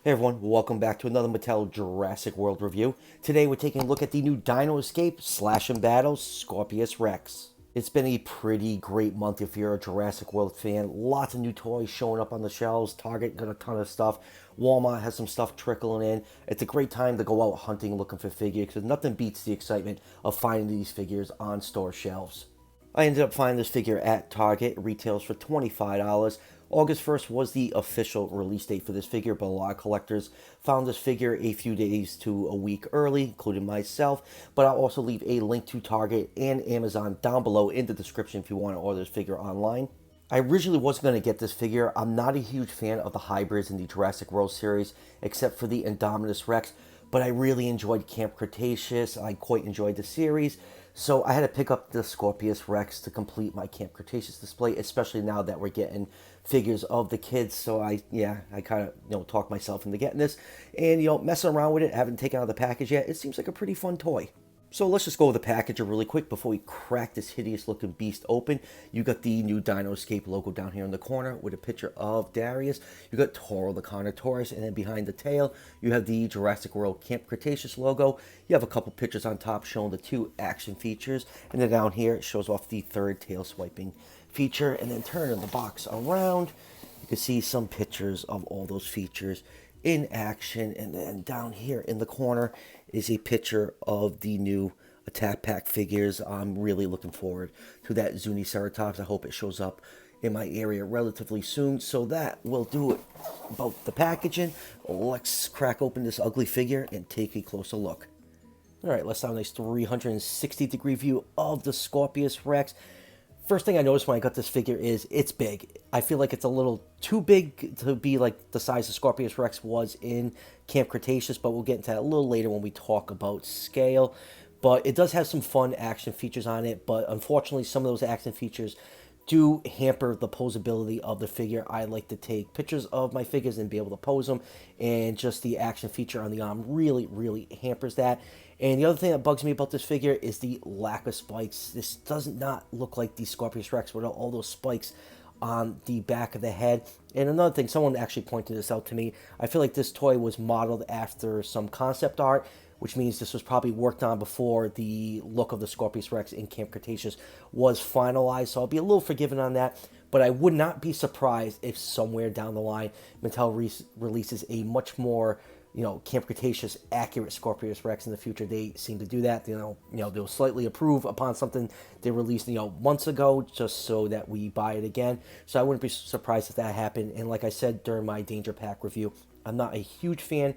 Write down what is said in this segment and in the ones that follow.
Hey everyone, welcome back to another Mattel Jurassic World review. Today we're taking a look at the new Dino Escape Slash and Battle Scorpios Rex. It's been a pretty great month if you're a Jurassic World fan. Lots of new toys showing up on the shelves. Target got a ton of stuff. Walmart has some stuff trickling in. It's a great time to go out hunting looking for figures because nothing beats the excitement of finding these figures on store shelves. I ended up finding this figure at Target. It retails for $25. August 1st was the official release date for this figure, but a lot of collectors found this figure a few days to a week early, including myself. But I'll also leave a link to Target and Amazon down below in the description if you want to order this figure online. I originally wasn't going to get this figure. I'm not a huge fan of the hybrids in the Jurassic World series, except for the Indominus Rex, but I really enjoyed Camp Cretaceous. I quite enjoyed the series. So I had to pick up the Scorpios Rex to complete my Camp Cretaceous display, especially now that we're getting figures of the kids. So I kind of, talked myself into getting this. And, messing around with it, haven't taken out the package yet. It seems like a pretty fun toy. So let's just go over the package really quick before we crack this hideous looking beast open. You got the new Dino Escape logo down here in the corner with a picture of Darius. You got Toro the Carnotaurus, and then behind the tail you have the Jurassic World Camp Cretaceous logo. You have a couple pictures on top showing the two action features, and then down here it shows off the third tail swiping feature. And then turning the box around, you can see some pictures of all those features in action. And then down here in the corner is a picture of the new Attack Pack figures. I'm really looking forward to that Zuniceratops. I hope it shows up in my area relatively soon. So that will do it about the packaging. Let's crack open this ugly figure and take a closer look. Alright, let's have a nice 360-degree view of the Scorpios Rex. First thing I noticed when I got this figure is it's big. I feel like it's a little too big to be like the size the Scorpios Rex was in Camp Cretaceous, but we'll get into that a little later when we talk about scale. But it does have some fun action features on it, but unfortunately some of those action features do hamper the posability of the figure. I like to take pictures of my figures and be able to pose them, and just the action feature on the arm really hampers that. And the other thing that bugs me about this figure is the lack of spikes. This does not look like the Scorpios Rex with all those spikes on the back of the head. And another thing, someone actually pointed this out to me. I feel like this toy was modeled after some concept art, which means this was probably worked on before the look of the Scorpios Rex in Camp Cretaceous was finalized. So I'll be a little forgiving on that. But I would not be surprised if somewhere down the line Mattel releases a much more Camp Cretaceous accurate Scorpios Rex in the future. They seem to do that. They'll slightly approve upon something they released, months ago, just so that we buy it again. So I wouldn't be surprised if that happened. And like I said during my Danger Pack review, I'm not a huge fan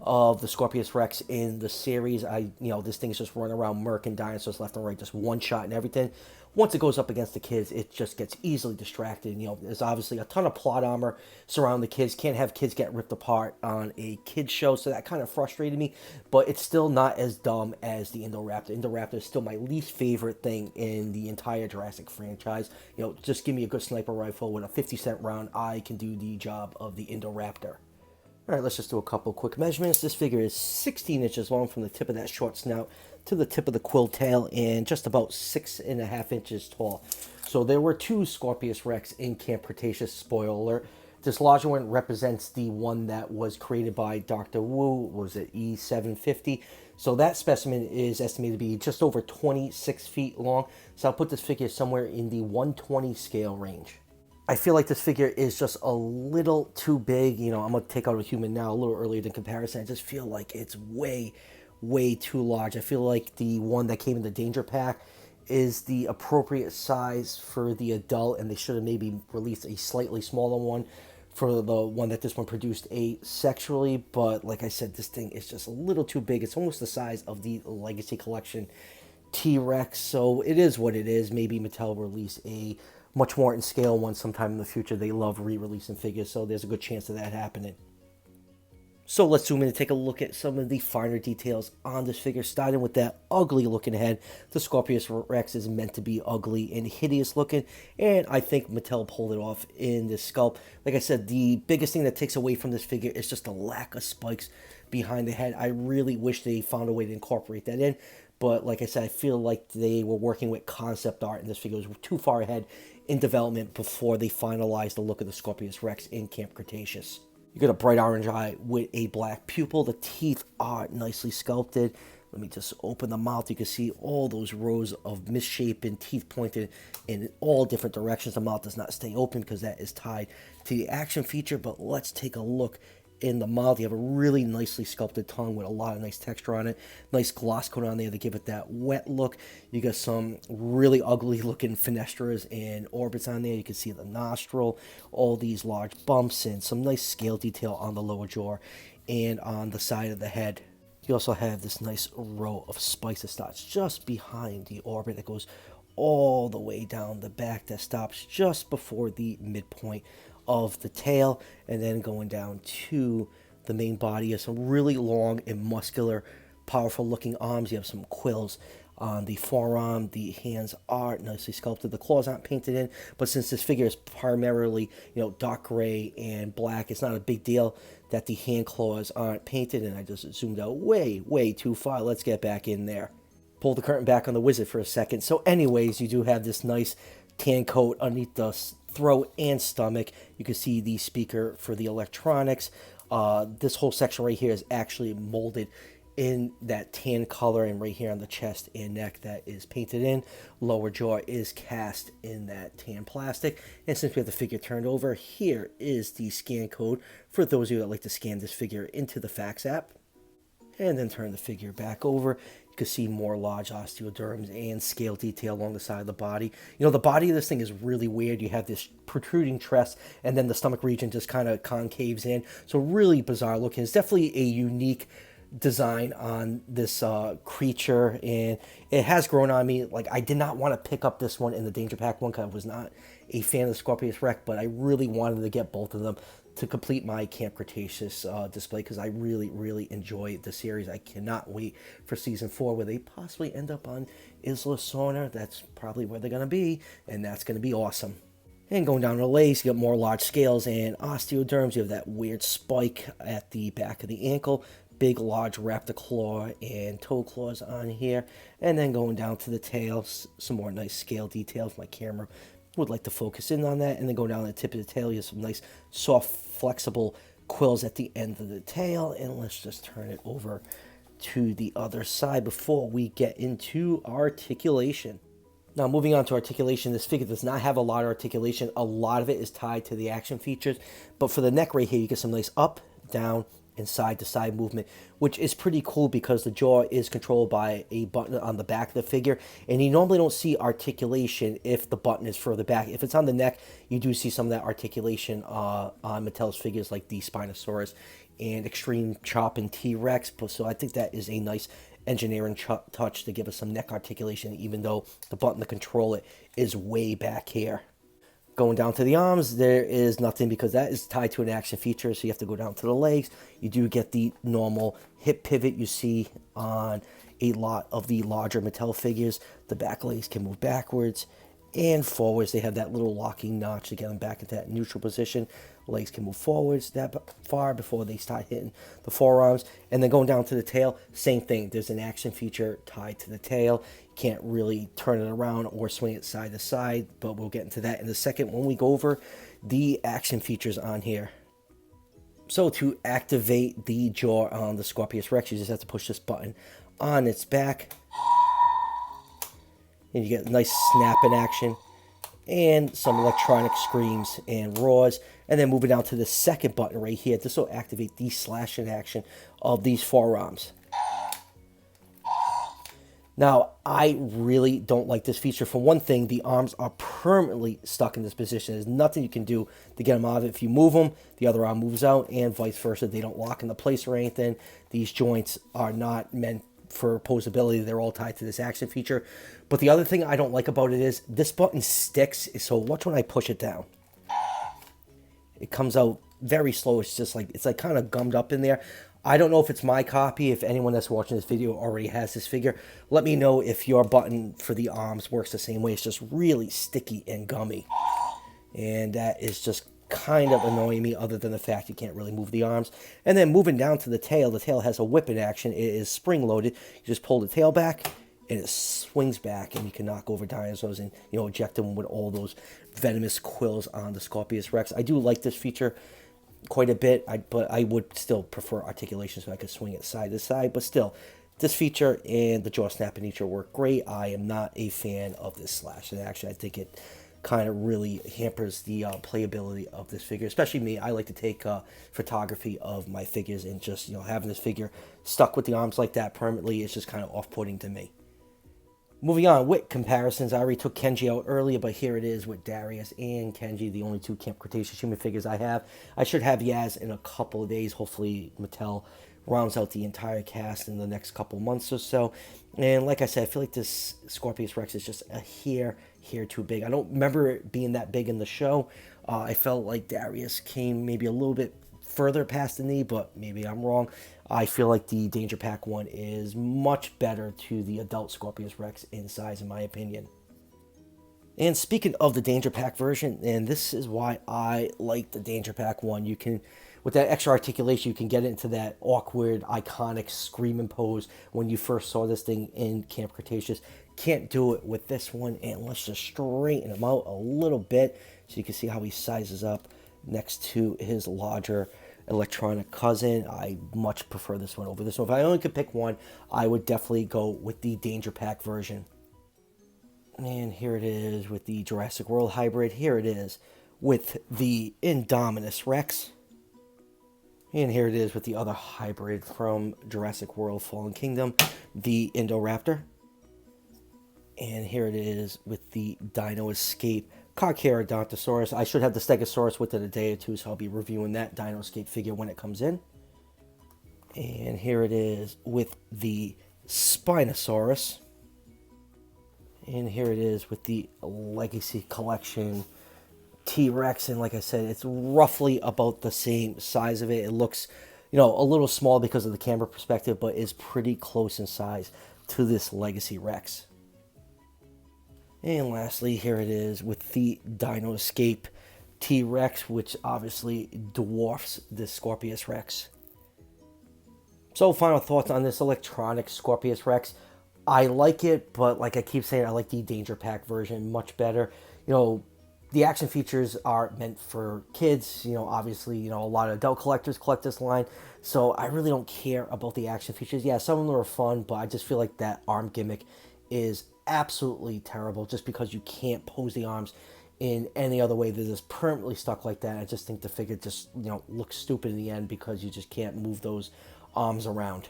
of the Scorpios Rex in the series. This thing's just running around murking dinosaurs left and right, just one shot and everything. Once it goes up against the kids, it just gets easily distracted. There's obviously a ton of plot armor surrounding the kids. Can't have kids get ripped apart on a kid show, so that kind of frustrated me. But it's still not as dumb as the Indoraptor. Indoraptor is still my least favorite thing in the entire Jurassic franchise. Just give me a good sniper rifle with a 50-cent round. I can do the job of the Indoraptor. Alright, let's just do a couple quick measurements. This figure is 16 inches long from the tip of that short snout to the tip of the quill tail, and just about 6.5 inches tall. So there were two Scorpios Rex in Camp Cretaceous, spoiler alert. This larger one represents the one that was created by Dr. Wu, was it E750? So that specimen is estimated to be just over 26 feet long. So I'll put this figure somewhere in the 120 scale range. I feel like this figure is just a little too big. I'm going to take out a human now a little earlier than comparison. I just feel like it's way too large. I feel like the one that came in the Danger Pack is the appropriate size for the adult, and they should have maybe released a slightly smaller one for the one that this one produced asexually. But like I said, this thing is just a little too big. It's almost the size of the Legacy Collection T-Rex, so it is what it is. Maybe Mattel will release a much more in scale one sometime in the future. They love re-releasing figures, so there's a good chance of that happening. So let's zoom in and take a look at some of the finer details on this figure, starting with that ugly looking head. The Scorpios Rex is meant to be ugly and hideous looking, and I think Mattel pulled it off in this sculpt. Like I said, the biggest thing that takes away from this figure is just the lack of spikes behind the head. I really wish they found a way to incorporate that in, but like I said, I feel like they were working with concept art, and this figure was too far ahead in development before they finalized the look of the Scorpios Rex in Camp Cretaceous. You got a bright orange eye with a black pupil. The teeth are nicely sculpted. Let me just open the mouth. You can see all those rows of misshapen teeth pointed in all different directions. The mouth does not stay open because that is tied to the action feature. But let's take a look in the mouth. You have a really nicely sculpted tongue with a lot of nice texture on it. Nice gloss coat on there to give it that wet look. You got some really ugly looking fenestras and orbits on there. You can see the nostril, all these large bumps, and some nice scale detail on the lower jaw and on the side of the head. You also have this nice row of spikes that starts just behind the orbit that goes all the way down the back, that stops just before the midpoint of the tail, and then going down to the main body. You have some really long and muscular, powerful looking arms. You have some quills on the forearm. The hands are nicely sculpted. The claws aren't painted in, but since this figure is primarily, dark gray and black, it's not a big deal that the hand claws aren't painted. And I just zoomed out way too far. Let's get back in there. Pull the curtain back on the wizard for a second. So anyways, you do have this nice tan coat underneath the throat and stomach. You can see the speaker for the electronics. This whole section right here is actually molded in that tan color, and right here on the chest and neck that is painted in. Lower jaw is cast in that tan plastic. And since we have the figure turned over, here is the scan code for those of you that like to scan this figure into the fax app. And then turn the figure back over. You can see more large osteoderms and scale detail along the side of the body. The body of this thing is really weird. You have this protruding chest, and then the stomach region just kind of concaves in. So really bizarre looking. It's definitely a unique design on this creature, and it has grown on me. Like, I did not want to pick up this one in the Danger Pack one because I was not a fan of the Scorpios Rex, but I really wanted to get both of them to complete my Camp Cretaceous display because I really enjoy the series. I cannot wait for season 4 where they possibly end up on Isla Sorna. That's probably where they're going to be, and that's going to be awesome. And going down the legs, you got more large scales and osteoderms. You have that weird spike at the back of the ankle. Big, large raptor claw and toe claws on here. And then going down to the tail, some more nice scale details. My camera would like to focus in on that. And then go down the tip of the tail, you have some nice, soft, flexible quills at the end of the tail. And let's just turn it over to the other side before we get into articulation. Now, moving on to articulation, this figure does not have a lot of articulation. A lot of it is tied to the action features. But for the neck right here, you get some nice up, down, and side-to-side movement, which is pretty cool because the jaw is controlled by a button on the back of the figure, and you normally don't see articulation if the button is further back. If it's on the neck, you do see some of that articulation on Mattel's figures like the Spinosaurus and Extreme Chop and T-Rex, so I think that is a nice engineering touch to give us some neck articulation, even though the button to control it is way back here. Going down to the arms, there is nothing because that is tied to an action feature, so you have to go down to the legs. You do get the normal hip pivot you see on a lot of the larger Mattel figures. The back legs can move backwards and forwards. They have that little locking notch to get them back into that neutral position. Legs can move forwards that far before they start hitting the forearms. And then going down to the tail, same thing. There's an action feature tied to the tail. You can't really turn it around or swing it side to side, but we'll get into that in a second when we go over the action features on here. So to activate the jaw on the Scorpios Rex, you just have to push this button on its back. And you get a nice snap in action and some electronic screams and roars. And then moving down to the second button right here, this will activate the slashing action of these forearms. Now, I really don't like this feature. For one thing, the arms are permanently stuck in this position. There's nothing you can do to get them out of it. If you move them, the other arm moves out, and vice versa. They don't lock into place or anything. These joints are not meant for posability. They're all tied to this action feature. But the other thing I don't like about it is this button sticks. So watch when I push it down. It comes out very slow. It's like kind of gummed up in there. I don't know if it's my copy. If anyone that's watching this video already has this figure, let me know if your button for the arms works the same way. It's just really sticky and gummy. And that is just kind of annoying me, other than the fact you can't really move the arms. And then moving down to the tail has a whipping action. It is spring-loaded. You just pull the tail back, and it swings back, and you can knock over dinosaurs and, eject them with all those venomous quills on the Scorpios Rex. I do like this feature. quite a bit. But I would still prefer articulation so I could swing it side to side. But still, this feature and the jaw snapping nature work great. I am not a fan of this slash, and actually, I think it kind of really hampers the playability of this figure. Especially me, I like to take photography of my figures, and just having this figure stuck with the arms like that permanently is just kind of off-putting to me. Moving on with comparisons, I already took Kenji out earlier, but here it is with Darius and Kenji, the only two Camp Cretaceous human figures I have. I should have Yaz in a couple of days. Hopefully Mattel rounds out the entire cast in the next couple months or so. And like I said, I feel like this Scorpios Rex is just a hair too big. I don't remember it being that big in the show. I felt like Darius came maybe a little bit further past the knee, but maybe I'm wrong. I feel like the Danger Pack one is much better to the adult Scorpios Rex in size, in my opinion. And speaking of the Danger Pack version, and this is why I like the Danger Pack one, you can, with that extra articulation, you can get into that awkward, iconic screaming pose when you first saw this thing in Camp Cretaceous. Can't do it with this one, and let's just straighten him out a little bit so you can see how he sizes up next to his larger electronic cousin. I much prefer this one over this one. If I only could pick one, I would definitely go with the Danger Pack version. And here it is with the Jurassic World hybrid. Here it is with the Indominus Rex. And here it is with the other hybrid from Jurassic World Fallen Kingdom, the Indoraptor. And here it is with the Dino Escape Carcharodontosaurus. I should have the Stegosaurus within a day or two, so I'll be reviewing that Dino Escape figure when it comes in. And here it is with the Spinosaurus. And here it is with the Legacy Collection T-Rex. And like I said, it's roughly about the same size of it. It looks, a little small because of the camera perspective, but is pretty close in size to this Legacy Rex. And lastly, here it is with the Dino Escape T-Rex, which obviously dwarfs the Scorpios Rex. So, final thoughts on this electronic Scorpios Rex. I like it, but like I keep saying, I like the Danger Pack version much better. The action features are meant for kids. Obviously, a lot of adult collectors collect this line. So, I really don't care about the action features. Yeah, some of them are fun, but I just feel like that arm gimmick is absolutely terrible just because you can't pose the arms in any other way. They're just permanently stuck like that. I just think the figure just, looks stupid in the end because you just can't move those arms around.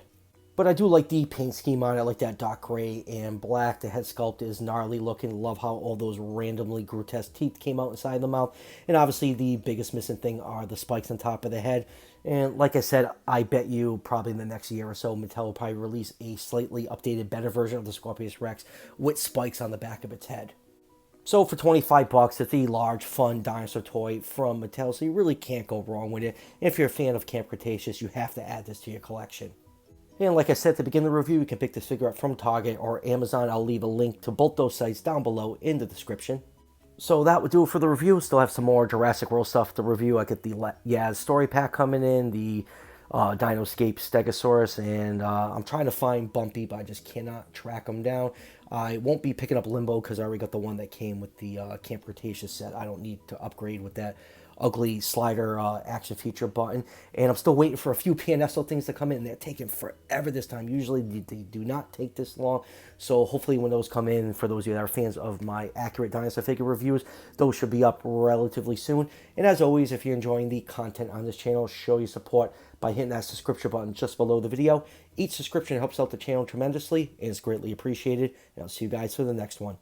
But I do like the paint scheme on it. I like that dark gray and black. The head sculpt is gnarly looking. Love how all those randomly grotesque teeth came out inside the mouth. And obviously the biggest missing thing are the spikes on top of the head. And like I said, I bet you probably in the next year or so, Mattel will probably release a slightly updated, better version of the Scorpios Rex with spikes on the back of its head. So for $25, it's a large, fun dinosaur toy from Mattel, so you really can't go wrong with it. If you're a fan of Camp Cretaceous, you have to add this to your collection. And like I said at the beginning of the review, you can pick this figure up from Target or Amazon. I'll leave a link to both those sites down below in the description. So that would do it for the review. Still have some more Jurassic World stuff to review. I get the Yaz story pack coming in, the Dino Escape Stegosaurus, and I'm trying to find Bumpy, but I just cannot track him down. I won't be picking up Limbo because I already got the one that came with the Camp Cretaceous set. I don't need to upgrade with that ugly slider action feature button. And I'm still waiting for a few PNSO things to come in. They're taking forever this time. Usually they do not take this long. So hopefully when those come in, for those of you that are fans of my accurate dinosaur figure reviews, those should be up relatively soon. And as always, if you're enjoying the content on this channel, show your support by hitting that subscription button just below the video. Each subscription helps out the channel tremendously and is greatly appreciated. And I'll see you guys for the next one.